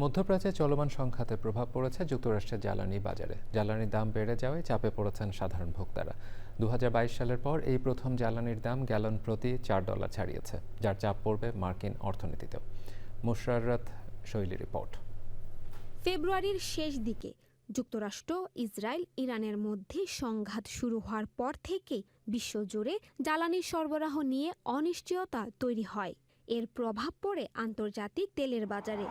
মধ্যপ্রাচ্যে চলমান সংঘাতে প্রভাব পড়েছে যুক্তরাষ্ট্রের জ্বালানি বাজারে। জ্বালানির দাম বেড়ে যাওয়ায় চাপে পড়েছেন সাধারণ ভোক্তারা। ২০২২ সালের পর এই প্রথম জ্বালানির দাম গ্যালন প্রতি $4 ছাড়িয়েছে, যার চাপ পড়বে মার্কিন অর্থনীতিতেও। মুশাররত শৈলী রিপোর্ট। ফেব্রুয়ারির শেষ দিকে যুক্তরাষ্ট্র, ইসরায়েল, ইরানের মধ্যে সংঘাত শুরু হওয়ার পর থেকেই বিশ্বজুড়ে জ্বালানি সরবরাহ নিয়ে অনিশ্চয়তা তৈরি হয়। এর প্রভাব পড়ে আন্তর্জাতিক তেলের বাজারে।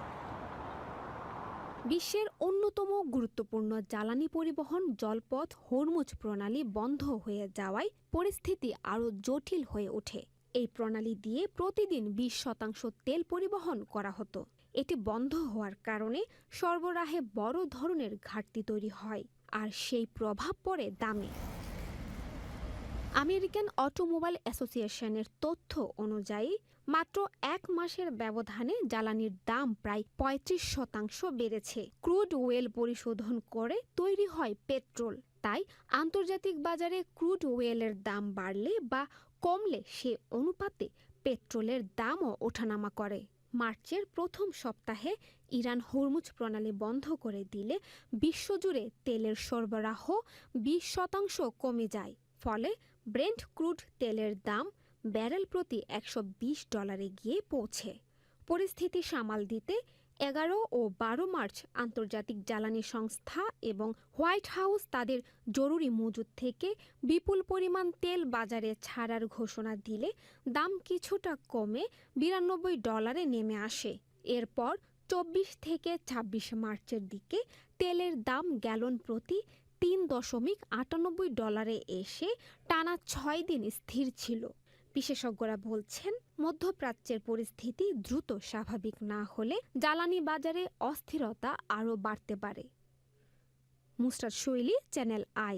বিশ্বের অন্যতম গুরুত্বপূর্ণ জ্বালানি পরিবহন জলপথ হরমুজ প্রণালী বন্ধ হয়ে যাওয়ায় পরিস্থিতি আরও জটিল হয়ে ওঠে। এই প্রণালী দিয়ে প্রতিদিন 20% তেল পরিবহন করা হতো। এটি বন্ধ হওয়ার কারণে সরবরাহে বড় ধরনের ঘাটতি তৈরি হয়, আর সেই প্রভাব পড়ে দামে। আমেরিকান অটোমোবাইল অ্যাসোসিয়েশনের তথ্য অনুযায়ী মাত্র 1 মাসের ব্যবধানে জ্বালানির দাম প্রায় 35% বেড়েছে। ক্রুড অয়েল পরিশোধন করে তৈরি হয় পেট্রোল। তাই আন্তর্জাতিক বাজারে ক্রুড অয়েলের দাম বাড়লে বা কমলে সে অনুপাতে পেট্রোলের দামও ওঠানামা করে। মার্চের প্রথম সপ্তাহে ইরান হরমুজ প্রণালী বন্ধ করে দিলে বিশ্বজুড়ে তেলের সরবরাহ 20% কমে যায়। ফলে ব্রেন্ট ক্রুড তেলের দাম ব্যারেল প্রতি $120 গিয়ে পৌঁছে। পরিস্থিতি সামাল দিতে 11 ও 12 মার্চ আন্তর্জাতিক জ্বালানি সংস্থা এবং হোয়াইট হাউস তাদের জরুরি মজুদ থেকে বিপুল পরিমাণ তেল বাজারে ছাড়ার ঘোষণা দিলে দাম কিছুটা কমে $92 নেমে আসে। এরপর 24 থেকে 26 মার্চের দিকে তেলের দাম গ্যালন প্রতি $3.98 এসে টানা 6 দিন স্থির ছিল। বিশেষজ্ঞরা বলছেন, মধ্যপ্রাচ্যের পরিস্থিতি দ্রুত স্বাভাবিক না হলে জ্বালানি বাজারে অস্থিরতা আরও বাড়তে পারে। মুশাররত শৈলী, চ্যানেল আই।